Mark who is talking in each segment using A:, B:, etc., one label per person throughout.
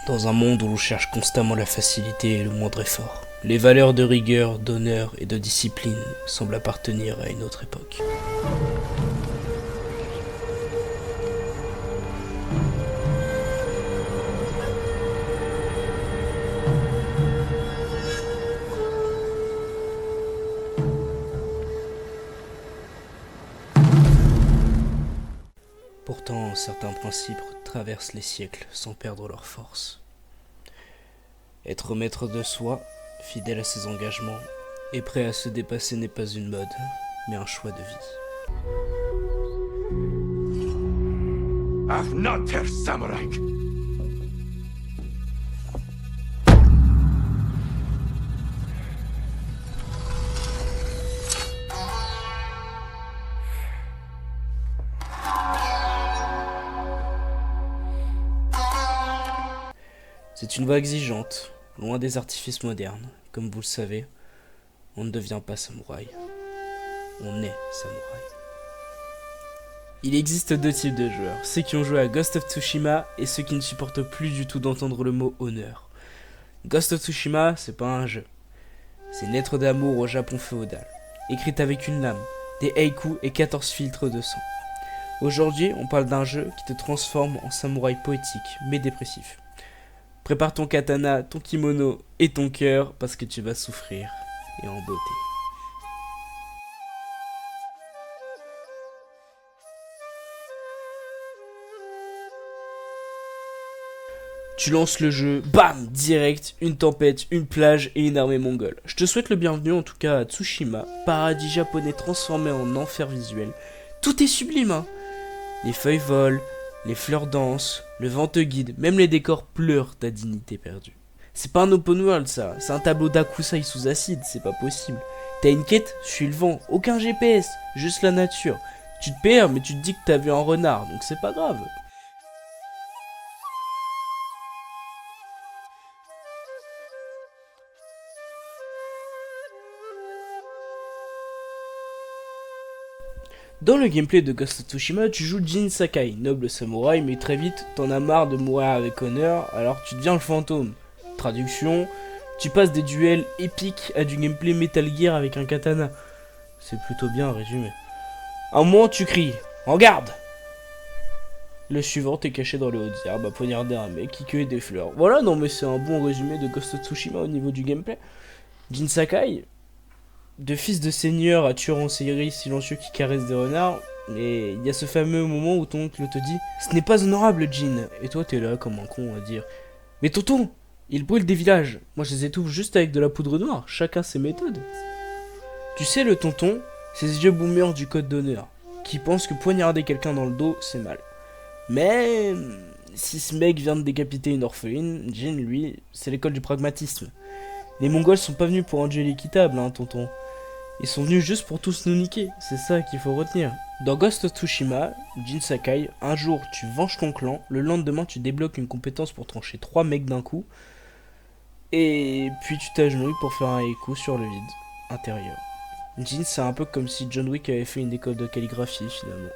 A: Dans un monde où l'on cherche constamment la facilité et le moindre effort, les valeurs de rigueur, d'honneur et de discipline semblent appartenir à une autre époque. Pourtant, certains principes traversent les siècles sans perdre leur force. Être maître de soi, fidèle à ses engagements, et prêt à se dépasser n'est pas une mode, mais un choix de vie.
B: Afnater Samurai.
A: C'est une voie exigeante, loin des artifices modernes. Comme vous le savez, on ne devient pas samouraï, on est samouraï. Il existe deux types de joueurs, ceux qui ont joué à Ghost of Tsushima et ceux qui ne supportent plus du tout d'entendre le mot honneur. Ghost of Tsushima, c'est pas un jeu. C'est une lettre d'amour au Japon féodal, écrite avec une lame, des haïkus et 14 filtres de sang. Aujourd'hui, on parle d'un jeu qui te transforme en samouraï poétique, mais dépressif. Prépare ton katana, ton kimono et ton cœur parce que tu vas souffrir et en beauté. Tu lances le jeu, bam, direct, une tempête, une plage et une armée mongole. Je te souhaite le bienvenu en tout cas à Tsushima, paradis japonais transformé en enfer visuel. Tout est sublime, hein. Les feuilles volent, les fleurs dansent, le vent te guide, même les décors pleurent ta dignité perdue. C'est pas un open world ça, c'est un tableau d'Akusai sous acide, c'est pas possible. T'as une quête, suis le vent, aucun GPS, juste la nature. Tu te perds mais tu te dis que t'as vu un renard, donc c'est pas grave. Dans le gameplay de Ghost of Tsushima, tu joues Jin Sakai, noble samouraï, mais très vite, t'en as marre de mourir avec honneur, alors tu deviens le fantôme. Traduction, tu passes des duels épiques à du gameplay Metal Gear avec un katana. C'est plutôt bien résumé. À un moment, tu cries « En garde !» Le suivant, t'es caché dans les hautes herbes à poignarder un mec qui cueille des fleurs. Voilà, non mais c'est un bon résumé de Ghost of Tsushima au niveau du gameplay. Jin Sakai, de fils de seigneur à tueur en série silencieux qui caresse des renards, mais il y a ce fameux moment où ton oncle te dit « Ce n'est pas honorable, Jin !» Et toi t'es là comme un con à dire « Mais tonton, il brûle des villages, moi je les étouffe juste avec de la poudre noire, chacun ses méthodes. » Tu sais le tonton, c'est ce vieux boomer du code d'honneur, qui pense que poignarder quelqu'un dans le dos c'est mal. Mais si ce mec vient de décapiter une orpheline, Jin lui, c'est l'école du pragmatisme. Les Mongols sont pas venus pour un duel équitable, hein tonton. Ils sont venus juste pour tous nous niquer, c'est ça qu'il faut retenir. Dans Ghost of Tsushima, Jin Sakai, un jour tu venges ton clan, le lendemain tu débloques une compétence pour trancher 3 mecs d'un coup, et puis tu t'agenouilles pour faire un haïku sur le vide intérieur. Jin, c'est un peu comme si John Wick avait fait une école de calligraphie finalement.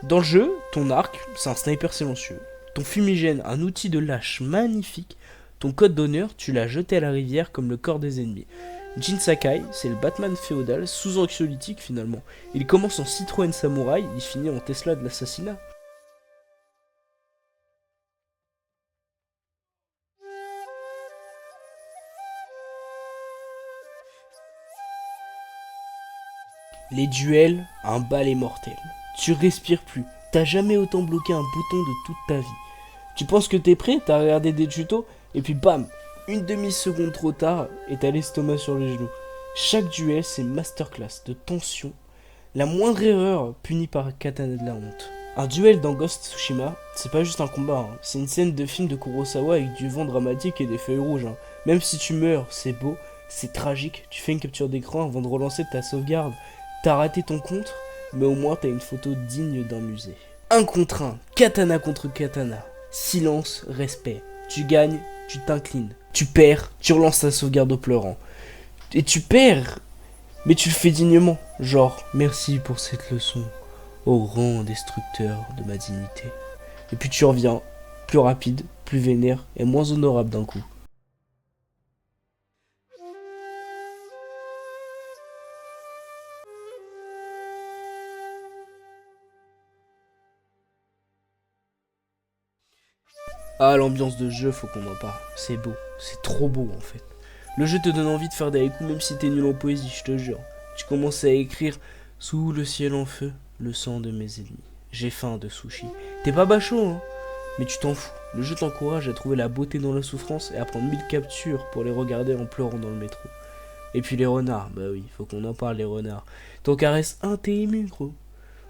A: Dans le jeu, ton arc, c'est un sniper silencieux. Ton fumigène, un outil de lâche magnifique. Ton code d'honneur, tu l'as jeté à la rivière comme le corps des ennemis. Jin Sakai, c'est le Batman féodal sous anxiolytique finalement. Il commence en Citroën Samouraï, il finit en Tesla de l'assassinat. Les duels, un balai mortel. Tu respires plus, t'as jamais autant bloqué un bouton de toute ta vie. Tu penses que t'es prêt, t'as regardé des tutos, et puis bam, une demi-seconde trop tard, et t'as l'estomac sur les genoux. Chaque duel, c'est masterclass de tension. La moindre erreur punie par un katana de la honte. Un duel dans Ghost of Tsushima, c'est pas juste un combat, hein. C'est une scène de film de Kurosawa avec du vent dramatique et des feuilles rouges. Hein. Même si tu meurs, c'est beau, c'est tragique. Tu fais une capture d'écran avant de relancer ta sauvegarde. T'as raté ton contre, mais au moins t'as une photo digne d'un musée. Un contre un, katana contre katana. Silence, respect. Tu gagnes, tu t'inclines. Tu perds, tu relances ta sauvegarde au pleurant. Et tu perds, mais tu le fais dignement. Genre, merci pour cette leçon, ô grand destructeur de ma dignité. Et puis tu reviens, plus rapide, plus vénère et moins honorable d'un coup. Ah, l'ambiance de jeu, faut qu'on en parle. C'est beau, c'est trop beau en fait. Le jeu te donne envie de faire des haïkus même si t'es nul en poésie, je te jure. Tu commences à écrire sous le ciel en feu, le sang de mes ennemis. J'ai faim de sushi. T'es pas bachot, hein, mais tu t'en fous. Le jeu t'encourage à trouver la beauté dans la souffrance et à prendre 1000 captures pour les regarder en pleurant dans le métro. Et puis les renards, bah oui, faut qu'on en parle, les renards. T'en caresses un, t'es ému, gros.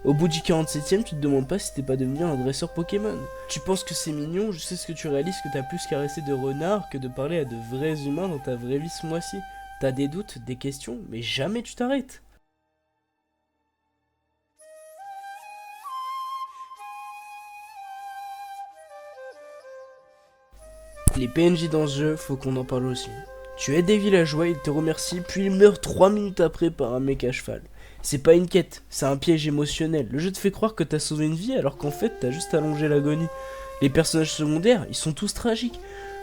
A: Au bout du 47ème, tu te demandes pas si t'es pas devenu un dresseur Pokémon. Tu penses que c'est mignon, je sais ce que tu réalises que t'as plus caressé de renards que de parler à de vrais humains dans ta vraie vie ce mois-ci. T'as des doutes, des questions, mais jamais tu t'arrêtes. Les PNJ dans ce jeu, faut qu'on en parle aussi. Tu aides des villageois, ils te remercient, puis ils meurent 3 minutes après par un mec à cheval. C'est pas une quête, c'est un piège émotionnel. Le jeu te fait croire que t'as sauvé une vie alors qu'en fait t'as juste allongé l'agonie. Les personnages secondaires, ils sont tous tragiques.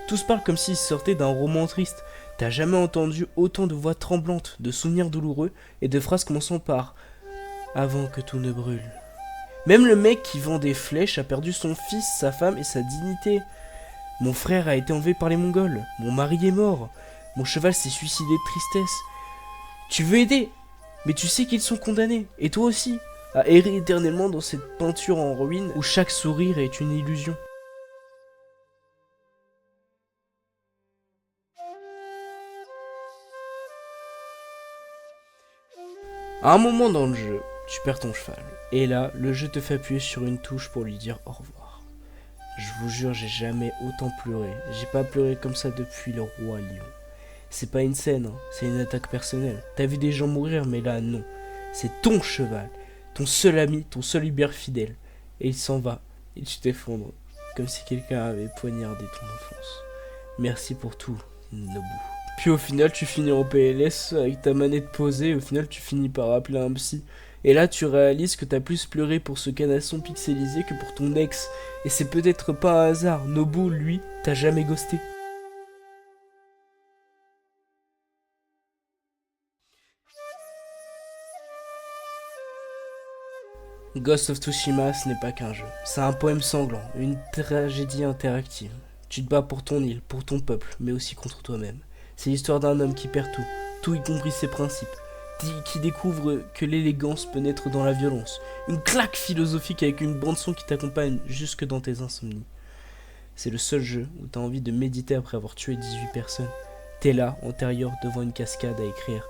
A: Tous parlent comme s'ils sortaient d'un roman triste. T'as jamais entendu autant de voix tremblantes, de souvenirs douloureux et de phrases commençant par « Avant que tout ne brûle ». Même le mec qui vend des flèches a perdu son fils, sa femme et sa dignité. Mon frère a été enlevé par les Mongols. Mon mari est mort. Mon cheval s'est suicidé de tristesse. Tu veux aider, mais tu sais qu'ils sont condamnés, et toi aussi, à errer éternellement dans cette peinture en ruine où chaque sourire est une illusion. À un moment dans le jeu, tu perds ton cheval, et là, le jeu te fait appuyer sur une touche pour lui dire au revoir. Je vous jure, j'ai jamais autant pleuré. J'ai pas pleuré comme ça depuis le roi lion. C'est pas une scène, hein, c'est une attaque personnelle. T'as vu des gens mourir, mais là, non. C'est ton cheval, ton seul ami, ton seul Uber fidèle. Et il s'en va, et tu t'effondres, comme si quelqu'un avait poignardé ton enfance. Merci pour tout, Nobu. Puis au final, tu finis en PLS avec ta manette posée, et au final, tu finis par appeler un psy. Et là, tu réalises que t'as plus pleuré pour ce canasson pixelisé que pour ton ex. Et c'est peut-être pas un hasard, Nobu, lui, t'a jamais ghosté. Ghost of Tsushima, ce n'est pas qu'un jeu. C'est un poème sanglant, une tragédie interactive. Tu te bats pour ton île, pour ton peuple, mais aussi contre toi-même. C'est l'histoire d'un homme qui perd tout, tout y compris ses principes, qui découvre que l'élégance peut naître dans la violence. Une claque philosophique avec une bande-son qui t'accompagne jusque dans tes insomnies. C'est le seul jeu où t'as envie de méditer après avoir tué 18 personnes. T'es là, antérieur, devant une cascade à écrire.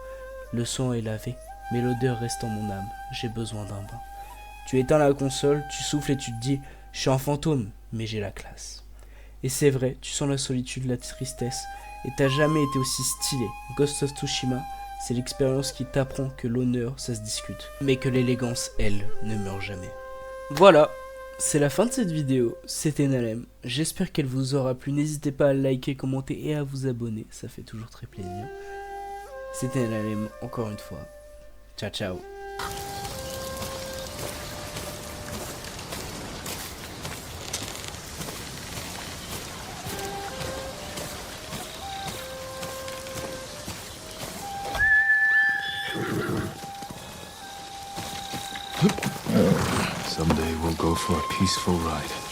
A: Le sang est lavé, mais l'odeur reste en mon âme. J'ai besoin d'un bain. Tu éteins la console, tu souffles et tu te dis « Je suis un fantôme, mais j'ai la classe ». Et c'est vrai, tu sens la solitude, la tristesse, et t'as jamais été aussi stylé. Ghost of Tsushima, c'est l'expérience qui t'apprend que l'honneur, ça se discute, mais que l'élégance, elle, ne meurt jamais. Voilà, c'est la fin de cette vidéo, c'était Nalem. J'espère qu'elle vous aura plu, n'hésitez pas à liker, commenter et à vous abonner, ça fait toujours très plaisir. C'était Nalem, encore une fois. Ciao ciao.
B: Someday we'll go for a peaceful ride.